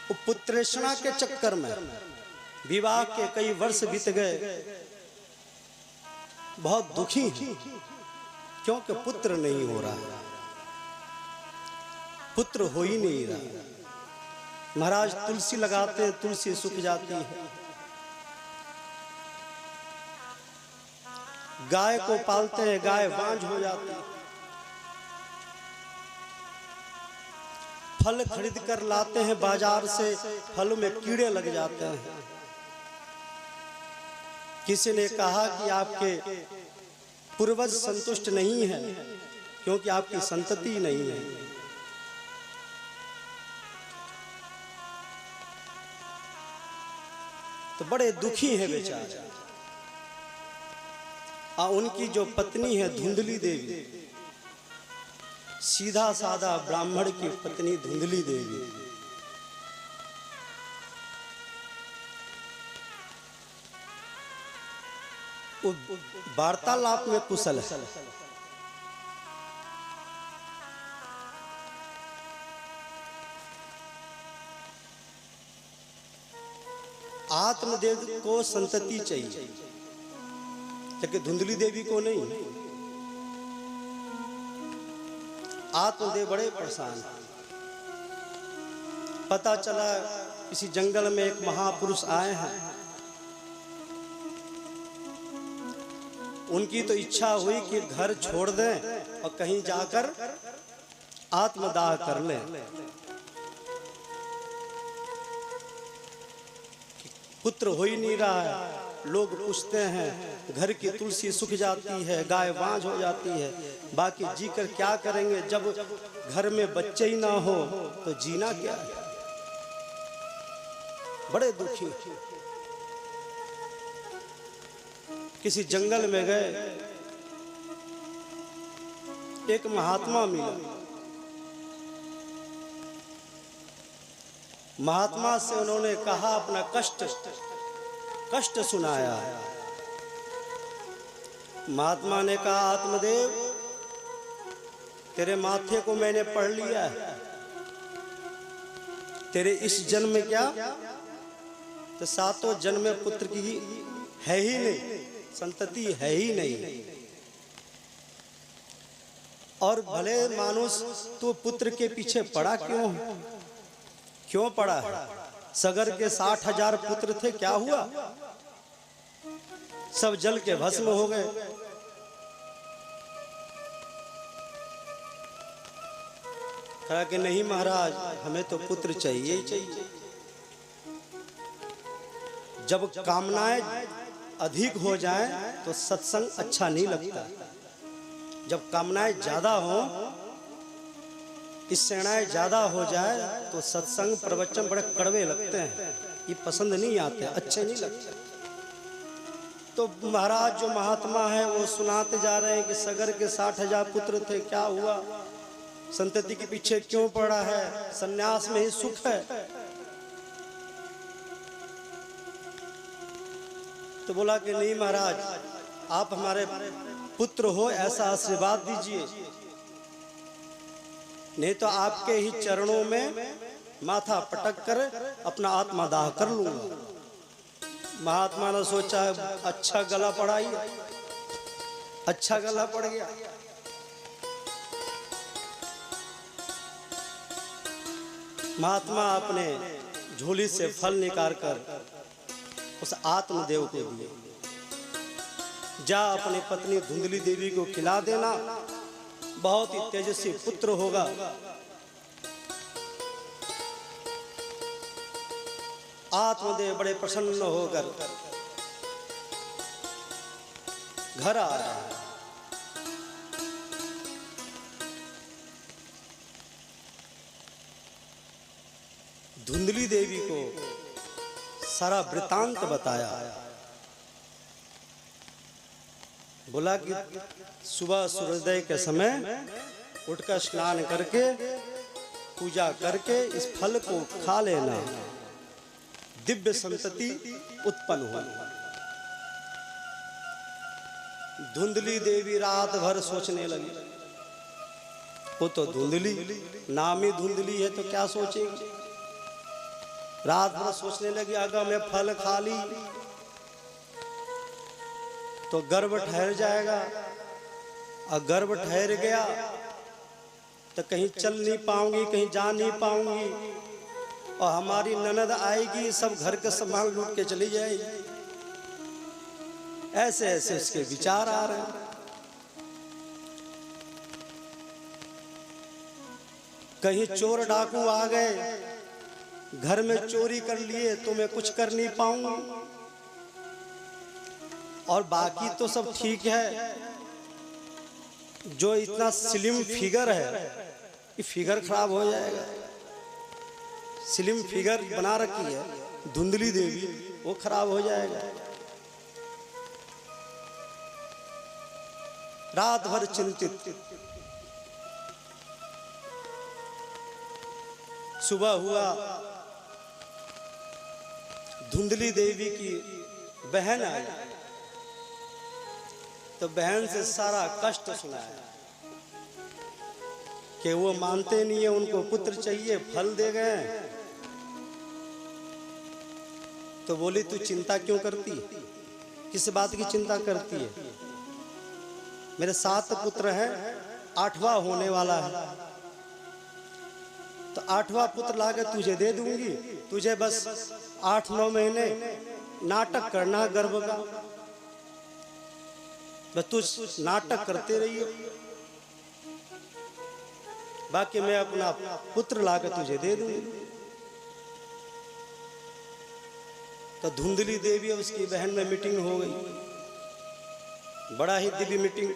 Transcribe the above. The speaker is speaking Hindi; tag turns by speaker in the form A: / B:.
A: वो पुत्रेषणा के चक्कर में विवाह के कई वर्ष बीत गए, बहुत दुखी हैं क्योंकि पुत्र नहीं हो रहा, पुत्र हो ही नहीं रहा। महाराज तुलसी लगाते हैं, तुलसी सूख जाती है। गाय को पालते हैं, गाय बांझ हो जाती है। फल खरीद कर लाते हैं बाजार से, फल में कीड़े लग जाते हैं। किसी ने कहा कि आपके पूर्वज संतुष्ट नहीं है क्योंकि आपकी संतति नहीं है। तो बड़े दुखी हैं बेचारे। उनकी जो पत्नी है धुंधली देवी, सीधा साधा ब्राह्मण की पत्नी धुंधली देवी, वार्तालाप में कुशल है। आत्मदेव को संतति चाहिए लेकिन धुंधली देवी को नहीं। आत्मदेव बड़े परेशान। पता चला किसी जंगल में एक महापुरुष आए हैं, उनकी तो इच्छा हुई कि घर छोड़ दें और कहीं जाकर आत्मदाह कर लें। पुत्र हो ही नहीं रहा है। लोग पूछते हैं, घर की तुलसी सूख जाती है, गाय बांझ हो जाती है, बाकी जीकर क्या करेंगे जब घर में बच्चे ही ना हो तो जीना क्या है। बड़े दुखी। किसी जंगल में गए, एक महात्मा मिला। महात्मा से उन्होंने कहा, अपना कष्ट सुनाया। महात्मा ने कहा, आत्मदेव तेरे माथे को मैंने पढ़ लिया है, तेरे इस जन्म में क्या तो सातों जन्म में पुत्र की है ही नहीं, संतति है ही नहीं। और भले मानुष तू पुत्र के पीछे पड़ा क्यों पड़ा है? सगर के 60,000 पुत्र थे, क्या हुआ? सब जल के भस्म हो गए। कहा कि नहीं महाराज, हमें तो पुत्र चाहिए ही चाहिए। जब कामनाएं अधिक हो जाएं तो सत्संग अच्छा नहीं लगता। जब कामनाएं ज्यादा हो, इच्छाएं ज्यादा हो जाए तो सत्संग प्रवचन बड़े कड़वे लगते हैं, ये पसंद नहीं आते, अच्छे नहीं लगते। तो महाराज जो महात्मा है वो सुनाते जा रहे हैं कि सगर के 60,000 पुत्र थे, क्या हुआ? संतति के पीछे क्यों पड़ा है? सन्यास में ही सुख है। तो बोला कि नहीं महाराज, आप हमारे पुत्र हो ऐसा आशीर्वाद दीजिए, नहीं तो आपके ही चरणों में माथा पटक कर अपना आत्मदाह कर लूंगा। महात्मा ने सोचा, अच्छा गला पड़ा ही, अच्छा गला पड़ गया। महात्मा अपने झोली से फल निकाल कर उस आत्मदेव को दिए। जा अपनी पत्नी धुंधली देवी को खिला देना, बहुत ही तेजस्वी पुत्र होगा। आत्मदेव बड़े प्रसन्न होकर घर आ रहे हैं। धुंधली देवी को सारा वृतांत बताया। बोला कि सुबह सूर्योदय के समय उठकर स्नान करके पूजा करके इस फल को खा लेना, दिव्य संतति उत्पन्न हो। धुंधली देवी रात भर सोचने लगी। वो तो धुंधली, नाम ही धुंधली है तो क्या सोचेगी। रात भर सोचने लगी अगर मैं फल खा ली तो गर्भ ठहर जाएगा, और गर्भ ठहर गया तो कहीं चल नहीं पाऊंगी, कहीं जा नहीं पाऊंगी, और हमारी ननद आएगी सब घर का सामान लूट के चली जाएगी। ऐसे ऐसे उसके विचार आ रहे हैं। कहीं चोर डाकू आ गए, घर में चोरी कर लिए तो मैं कुछ कर नहीं पाऊंगी, और बाकी तो सब ठीक है। जो इतना स्लिम फिगर है, ये फिगर खराब हो जाएगा। स्लिम फिगर बना रखी है धुंधली देवी, वो खराब हो जाएगा। रात भर चिंतित। सुबह हुआ, धुंधली देवी की बहन आई, तो बहन से सारा कष्ट सुनाया कि वो मानते नहीं है, उनको पुत्र चाहिए, फल दे गए। तो बोली तू चिंता क्यों करती है, किस बात की चिंता करती है? मेरे 7 पुत्र हैं, 8वां होने वाला है, तो 8वां पुत्र लाकर तुझे दे दूंगी। तुझे बस 8-9 महीने नाटक करना गर्भ का, बस तू नाटक करते रहिए, बाकी मैं अपना पुत्र लाकर तुझे दे दूंगी। तो धुंधली देवी और उसकी बहन में मीटिंग हो गई, बड़ा ही दिव्य मीटिंग।